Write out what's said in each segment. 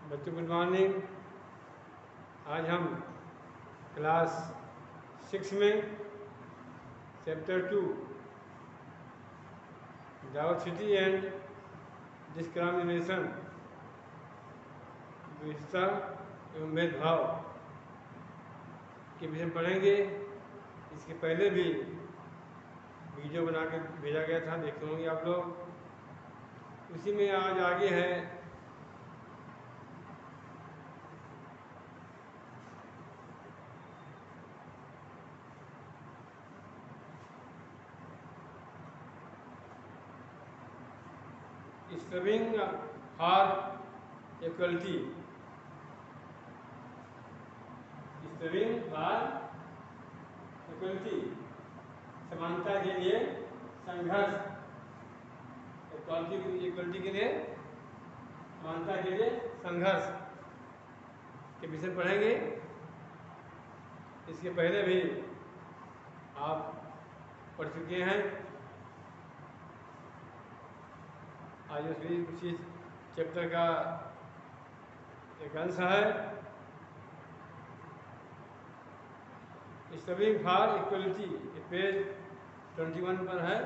बच्चों good morning. आज हम क्लास 6 में चैप्टर 2 डाइवर्सिटी एंड डिस्क्रिमिनेशन, विविधता एवं भेदभाव के विषय में पढ़ेंगे। इसके पहले भी वीडियो बना के भेजा गया था, देखे होंगे आप लोग। उसी में आज आगे है स्ट्रविंग फॉर इक्वलिटी। स्ट्रविंग फॉर इक्वलिटी, समानता के लिए संघर्ष। इक्वलिटी के लिए, समानता के लिए संघर्ष के विषय पढ़ेंगे। इसके पहले भी आप पढ़ चुके हैं। आज उसी चैप्टर का एक अंश है, स्ट्रविंग फॉर इक्वलिटी। पेज 21 पर है,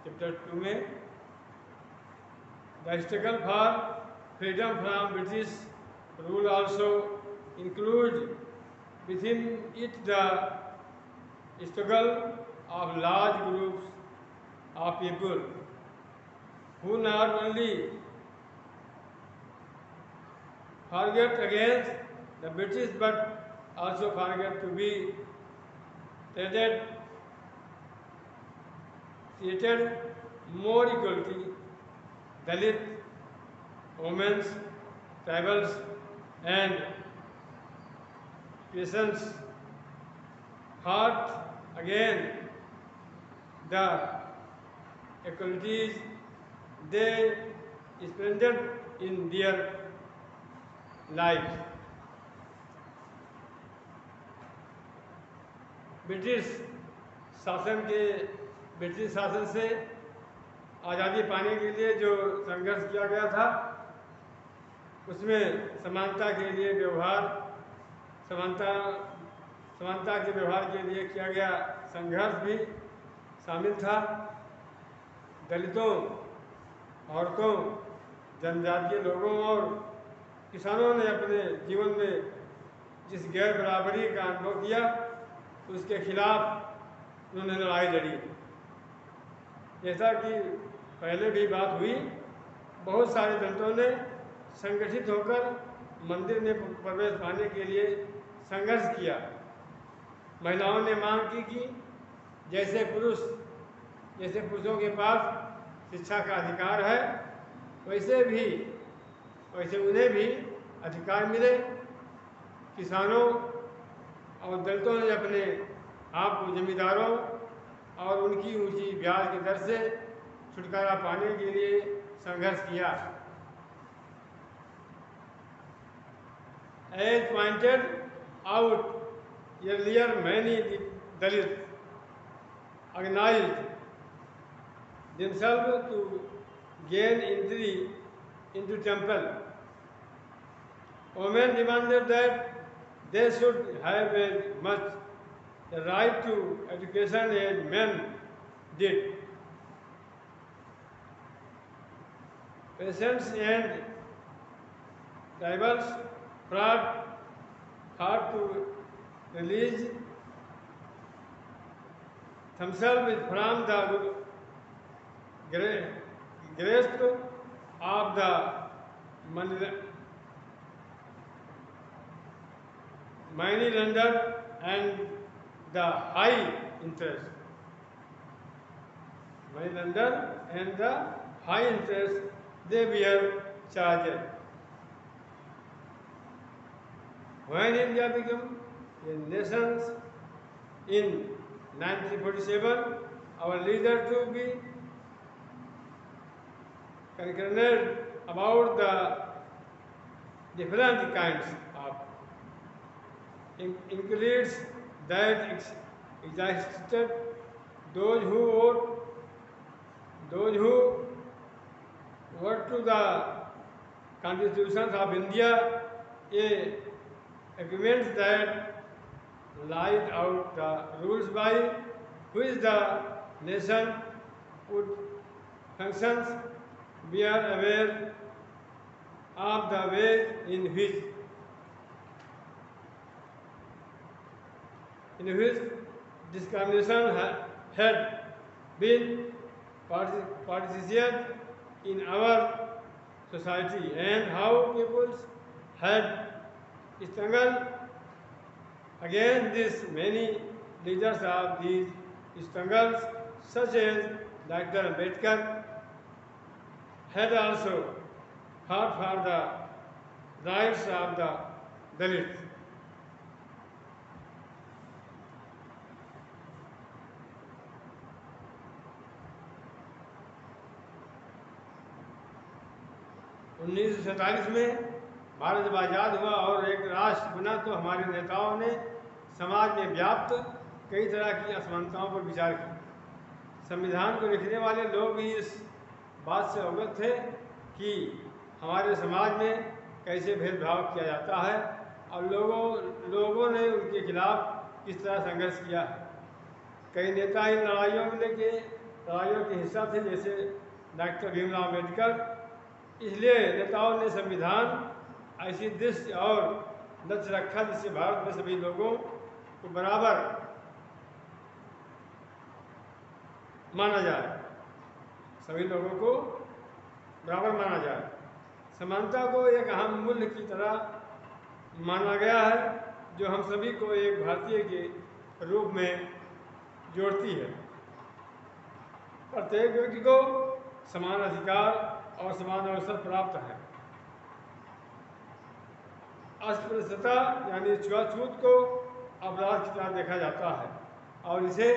चैप्टर 2 में। The struggle for freedom from British rule also include within it the struggle of large groups of people who not only forget against the British but also forget to be treated more equality. Dalit, women, tribals and peasants fought again the equalities they expanded in their lives. British शासन से आज़ादी पाने के लिए जो संघर्ष किया गया था, उसमें समानता के लिए व्यवहार, समानता के व्यवहार के लिए किया गया संघर्ष भी शामिल था। दलितों, औरतों, जनजातीय लोगों और किसानों ने अपने जीवन में जिस गैर बराबरी का अनुभव किया, उसके खिलाफ उन्होंने लड़ाई लड़ी। जैसा कि पहले भी बात हुई, बहुत सारे दलितों ने संगठित होकर मंदिर में प्रवेश पाने के लिए संघर्ष किया। महिलाओं ने मांग की कि जैसे पुरुषों के पास शिक्षा का अधिकार है, वैसे उन्हें भी अधिकार मिले। किसानों और दलितों ने अपने आप को जमींदारों और उनकी ऊंची ब्याज की दर से छुटकारा पाने के लिए संघर्ष किया। As pointed out earlier, many Dalits organized themselves to gain entry into temple. Women demanded that they should have as much the right to education as men did. Peasants and tribals fought to release themselves from the grasp of the money lender and the high interest. Money lender and the high interest they were charged. When India became a nation in 1947, our leader to be concerned about the different kinds of increase that existed, those who were to the Constitution of India, a agreement that laid out the rules by which the nation would function. We are aware of the ways in which discrimination had been participated in our society and how peoples had struggled against this. Many leaders of these struggles, such as Dr. Ambedkar, had also fought for the rights of the Dalits. उन्नीस सौ सैंतालीस में भारत जब आज़ाद हुआ और एक राष्ट्र बना तो हमारे नेताओं ने समाज में व्याप्त कई तरह की असमानताओं पर विचार किया। संविधान को लिखने वाले लोग भी इस बात से अवगत थे कि हमारे समाज में कैसे भेदभाव किया जाता है और लोगों ने उनके खिलाफ किस तरह संघर्ष किया है। कई नेता इन लड़ाइयों के हिस्सा थे, जैसे डॉक्टर भीमराव अम्बेडकर। इसलिए नेताओं ने संविधान ऐसी दृष्टि और लक्ष्य रखा जिससे भारत में सभी लोगों को बराबर माना जाए, समानता को एक अहम मूल्य की तरह माना गया है जो हम सभी को एक भारतीय के रूप में जोड़ती है। प्रत्येक व्यक्ति को समान अधिकार और समान अवसर प्राप्त है। अस्पृश्यता यानी छुआछूत को अपराध की तरह देखा जाता है और इसे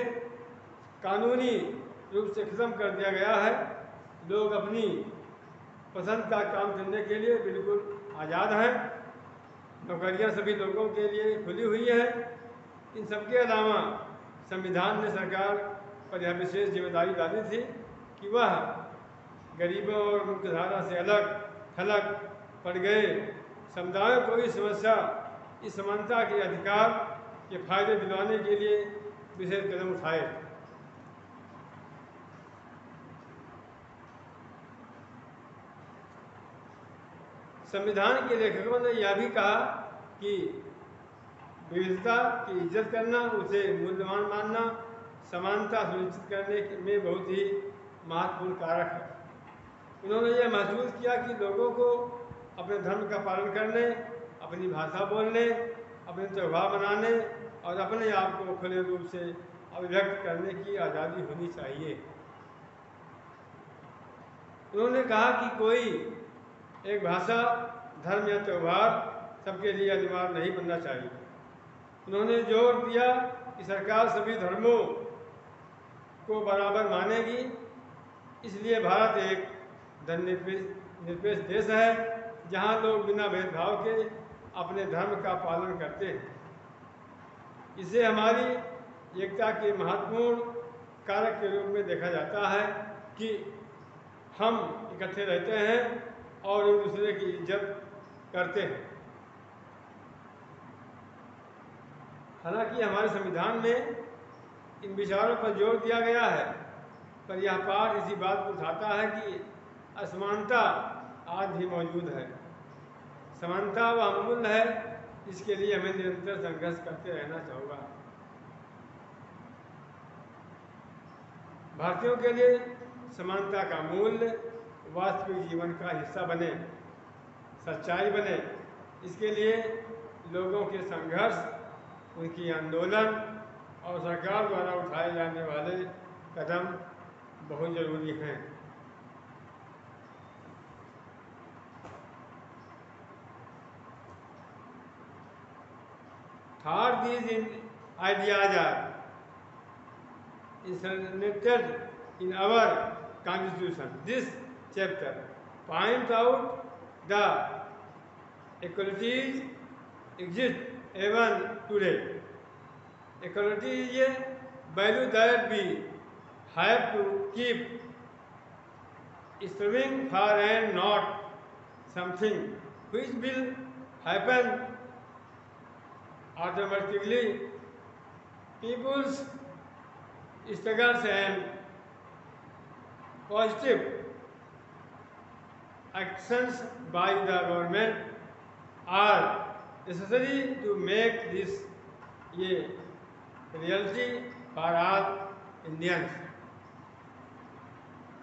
कानूनी रूप से खत्म कर दिया गया है। लोग अपनी पसंद का काम करने के लिए बिल्कुल आज़ाद हैं। नौकरियां सभी लोगों के लिए खुली हुई है। इन सबके अलावा संविधान ने सरकार पर यह विशेष जिम्मेदारी डाली थी कि वह गरीबों और मुख्यधारा से अलग थलग पड़ गए समुदायों को इस समानता के अधिकार के फायदे दिलवाने के लिए विशेष कदम उठाए। संविधान के लेखकों ने यह भी कहा कि विविधता की इज्जत करना, उसे मूल्यवान मानना समानता सुनिश्चित करने में बहुत ही महत्वपूर्ण कारक है। उन्होंने यह महसूस किया कि लोगों को अपने धर्म का पालन करने, अपनी भाषा बोलने, अपने त्यौहार मनाने और अपने आप को खुले रूप से अभिव्यक्त करने की आज़ादी होनी चाहिए। उन्होंने कहा कि कोई एक भाषा, धर्म या त्यौहार सबके लिए अनिवार्य नहीं बनना चाहिए। उन्होंने जोर दिया कि सरकार सभी धर्मों को बराबर मानेगी। इसलिए भारत एक धर्मनिरपेक्ष देश है जहां लोग बिना भेदभाव के अपने धर्म का पालन करते हैं। इसे हमारी एकता के महत्वपूर्ण कारक के रूप में देखा जाता है कि हम इकट्ठे रहते हैं और एक दूसरे की इज्जत करते हैं। हालांकि हमारे संविधान में इन विचारों पर जोर दिया गया है, पर यह पाठ इसी बात को उठाता है कि असमानता आज भी मौजूद है। समानता वह मूल्य है जिसके लिए हमें निरंतर संघर्ष करते रहना होगा। भारतीयों के लिए समानता का मूल्य वास्तविक जीवन का हिस्सा बने, सच्चाई बने। इसके लिए लोगों के संघर्ष, उनकी आंदोलन और सरकार द्वारा उठाए जाने वाले कदम बहुत जरूरी हैं। Third, these ideas are inserted in our Constitution. This chapter points out the equalities exist even today. Equality is a value that we have to keep striving for and not something which will happen automatically. People's struggles and positive actions by the government are necessary to make this a reality for all Indians.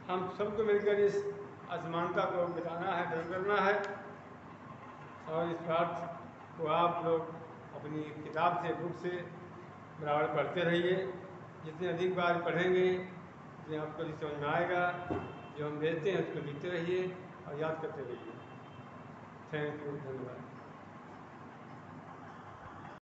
हम सबको मिलकर इस असमानता को मिटाना है, दूर करना है, और इस बात को आप लोग अपनी किताब से, बुक से बराबर पढ़ते रहिए। जितने अधिक बार पढ़ेंगे उतने आपको समझ में आएगा। जो हम देते हैं उसको लिखते रहिए और याद करते रहिए। थैंक यू, धन्यवाद।